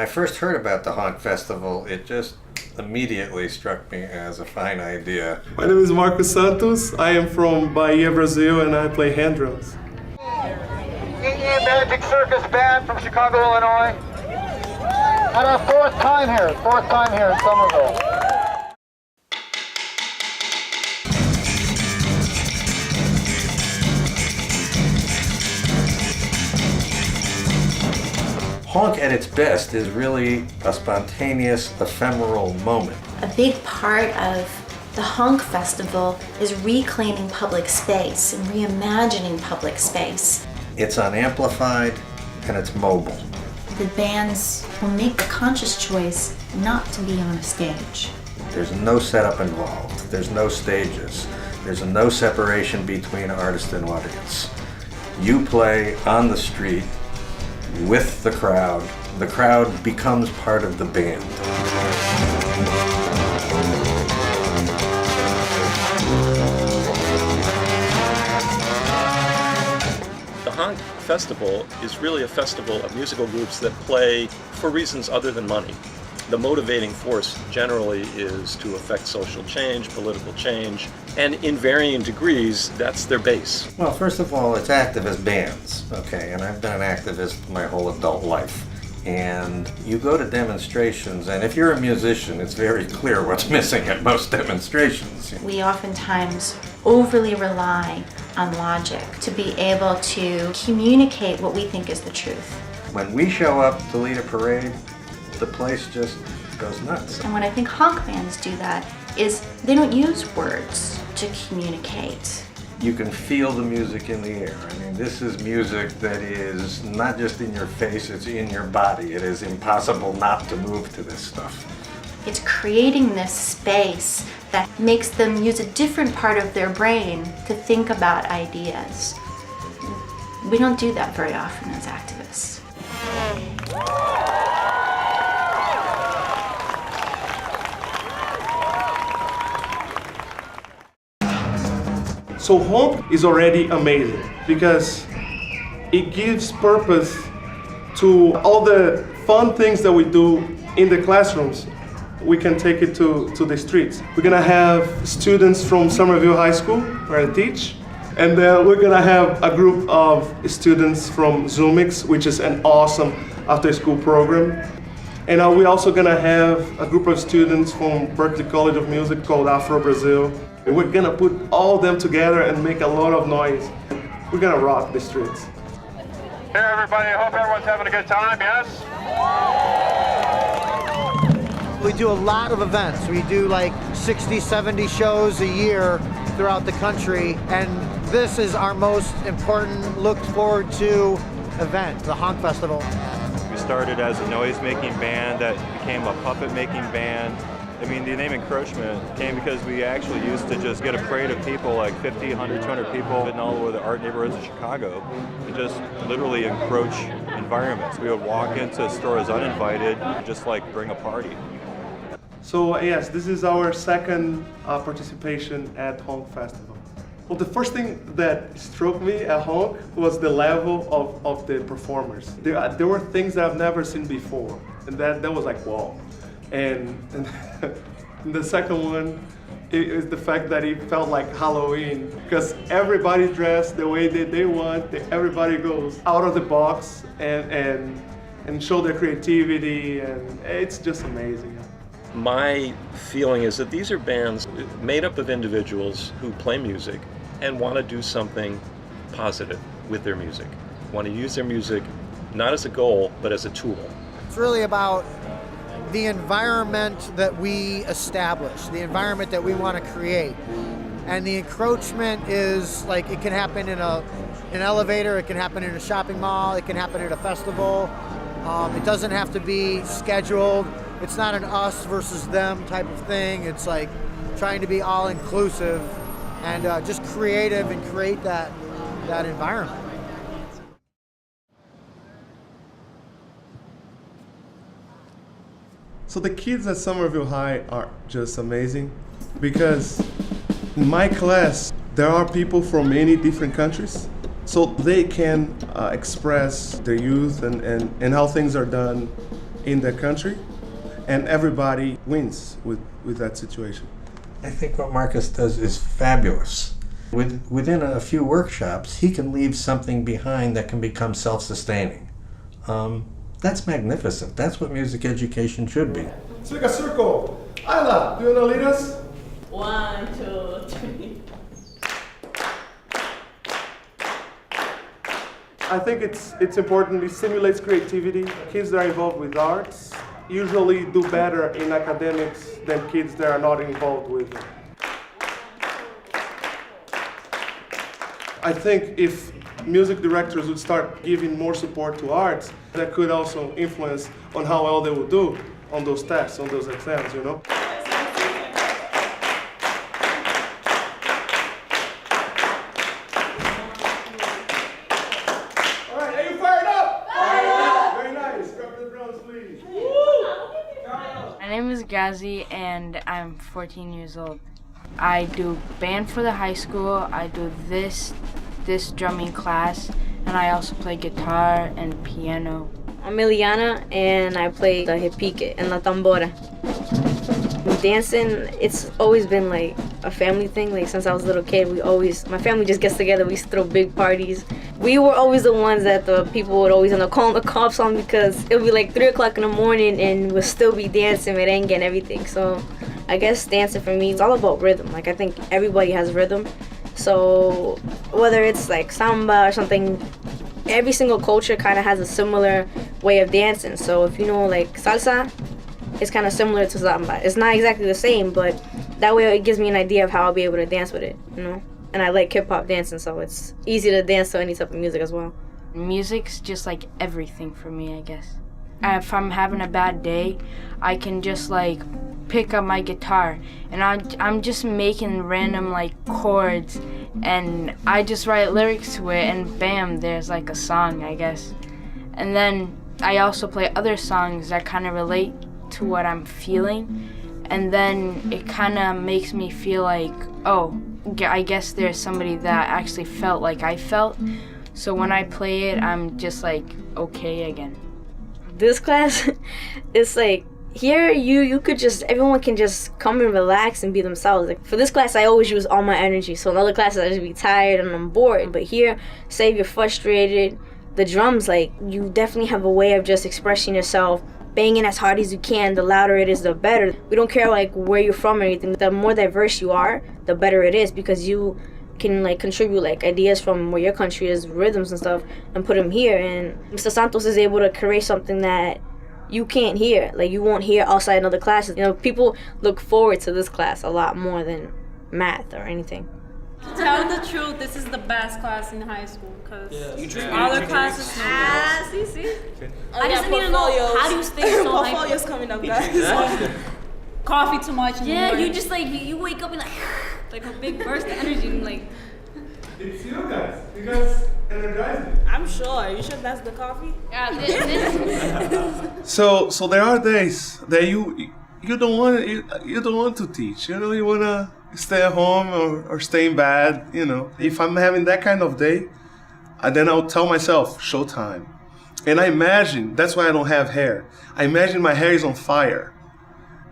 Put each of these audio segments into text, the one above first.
I first heard about the Honk Festival, it just immediately struck me as a fine idea. My name is Marcos Santos. I am from Bahia, Brazil, and I play hand drums. Indian Magic Circus Band from Chicago, Illinois. And our fourth time here in Somerville. Honk at its best is really a spontaneous, ephemeral moment. A big part of the Honk Festival is reclaiming public space and reimagining public space. It's unamplified and it's mobile. The bands will make the conscious choice not to be on a stage. There's no setup involved. There's no stages. There's no separation between artist and audience. You play on the street with the crowd. The crowd becomes part of the band. The Honk Festival is really a festival of musical groups that play for reasons other than money. The motivating force generally is to affect social change, political change, and in varying degrees, that's their base. Well, first of all, it's activist bands, okay, and I've been an activist my whole adult life. And you go to demonstrations, and if you're a musician, it's very clear what's missing at most demonstrations. We oftentimes overly rely on logic to be able to communicate what we think is the truth. When we show up to lead a parade, the place just goes nuts. And what I think honk bands do that is they don't use words to communicate. You can feel the music in the air. I mean, this is music that is not just in your face, it's in your body. It is impossible not to move to this stuff. It's creating this space that makes them use a different part of their brain to think about ideas. We don't do that very often as activists. So honk is already amazing because it gives purpose to all the fun things that we do in the classrooms. We can take it to the streets. We're gonna have students from Somerville High School where I teach, and then we're gonna have a group of students from Zoomix, which is an awesome after-school program. And we're also gonna have a group of students from Berklee College of Music called Afro Brazil. And we're gonna put all of them together and make a lot of noise. We're gonna rock the streets. Here, everybody, I hope everyone's having a good time, yes? We do a lot of events. We do like 60, 70 shows a year throughout the country, and this is our most important, looked forward to event, the Honk Festival. We started as a noise-making band that became a puppet-making band. I mean, the name Encroachment came because we actually used to just get a parade of people, like 50, 100, 200 people, in all over the art neighborhoods of Chicago, and just literally encroach environments. We would walk into stores uninvited, and just like bring a party. So yes, this is our second participation at Honk Festival. Well, the first thing that struck me at Honk was the level of the performers. There were things that I've never seen before, and that was like, wow. And the second one is the fact that it felt like Halloween, because everybody dressed the way that they want. Everybody goes out of the box and show their creativity, and it's just amazing. My feeling is that these are bands made up of individuals who play music and want to do something positive with their music. Want to use their music not as a goal, but as a tool. It's really about the environment that we establish, the environment that we want to create. And the encroachment is like, it can happen in an elevator, it can happen in a shopping mall, it can happen at a festival. It doesn't have to be scheduled. It's not an us versus them type of thing. It's like trying to be all inclusive and just creative and create that environment. So the kids at Somerville High are just amazing because in my class, there are people from many different countries. So they can express their youth and how things are done in the country, and everybody wins with that situation. I think what Marcus does is fabulous. Within a few workshops, he can leave something behind that can become self-sustaining. That's magnificent. That's what music education should be. Let's make a circle. Ayla, do you want to lead us? 1, 2, 3. I think it's important. It stimulates creativity. Kids that are involved with arts usually do better in academics than kids that are not involved with it. I think if music directors would start giving more support to arts, that could also influence on how well they will do on those tests, on those exams, you know? All right, are you fired up? Fired up! Very nice. Grab the drums, please. My name is Gazi and I'm 14 years old. I do band for the high school, I do this drumming class, and I also play guitar and piano. I'm Iliana and I play the repique and la tambora. Dancing, it's always been like a family thing. Like since I was a little kid, my family just gets together, we used to throw big parties. We were always the ones that the people would always end up calling the cops on because it would be like 3 o'clock in the morning and we'll still be dancing, merengue and everything. So I guess dancing for me is all about rhythm. Like I think everybody has rhythm. So whether it's like samba or something, every single culture kind of has a similar way of dancing. So if you know like salsa, it's kind of similar to samba. It's not exactly the same, but that way it gives me an idea of how I'll be able to dance with it, you know? And I like hip hop dancing, so it's easy to dance to any type of music as well. Music's just like everything for me, I guess. If I'm having a bad day, I can just like pick up my guitar and I'm just making random like chords and I just write lyrics to it and bam, there's like a song, I guess. And then I also play other songs that kind of relate to what I'm feeling, and then it kind of makes me feel like, oh, I guess there's somebody that actually felt like I felt. So when I play it, I'm just like okay again. This class, it's like here you could just, everyone can just come and relax and be themselves. Like for this class, I always use all my energy. So in other classes, I just be tired and I'm bored. But here, say if you're frustrated, the drums, like you definitely have a way of just expressing yourself, banging as hard as you can. The louder it is, the better. We don't care like where you're from or anything. The more diverse you are, the better it is because you can like contribute like ideas from where your country is, rhythms and stuff, and put them here. And Mr. Santos is able to create something that you can't hear, like you won't hear outside in other classes. You know, people look forward to this class a lot more than math or anything. Tell the truth, this is the best class in high school because Yeah. other classes. See. I just need to know how do you stay so hyped. Portfolio's coming up, guys. Coffee too much. Yeah, you just like you wake up and like a big burst of energy and like. It's you guys. You guys energize me. I'm sure. You sure that's the coffee? So there are days that you don't want to teach. You know, you wanna stay at home or stay in bed. You know, if I'm having that kind of day, then I'll tell myself showtime, and I imagine that's why I don't have hair. I imagine my hair is on fire,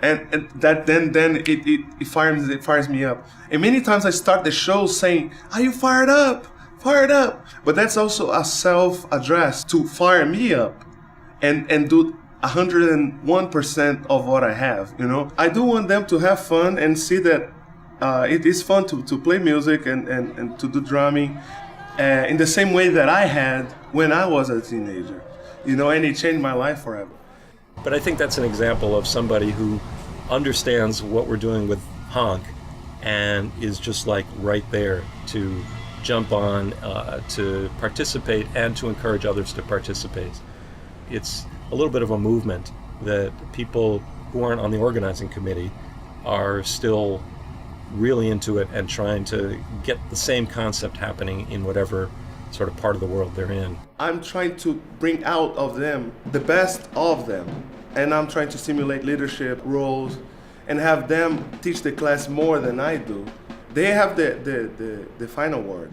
and that then it fires me up. And many times I start the show saying, "Are you fired up? Fired up?" But that's also a self-address to fire me up, and do 101% of what I have. You know, I do want them to have fun and see that it is fun to play music and to do drumming in the same way that I had when I was a teenager. You know, and it changed my life forever. But I think that's an example of somebody who understands what we're doing with honk and is just like right there to jump on, to participate and to encourage others to participate. It's a little bit of a movement that people who aren't on the organizing committee are still really into it and trying to get the same concept happening in whatever sort of part of the world they're in. I'm trying to bring out of them the best of them, and I'm trying to simulate leadership roles and have them teach the class more than I do. They have the final word.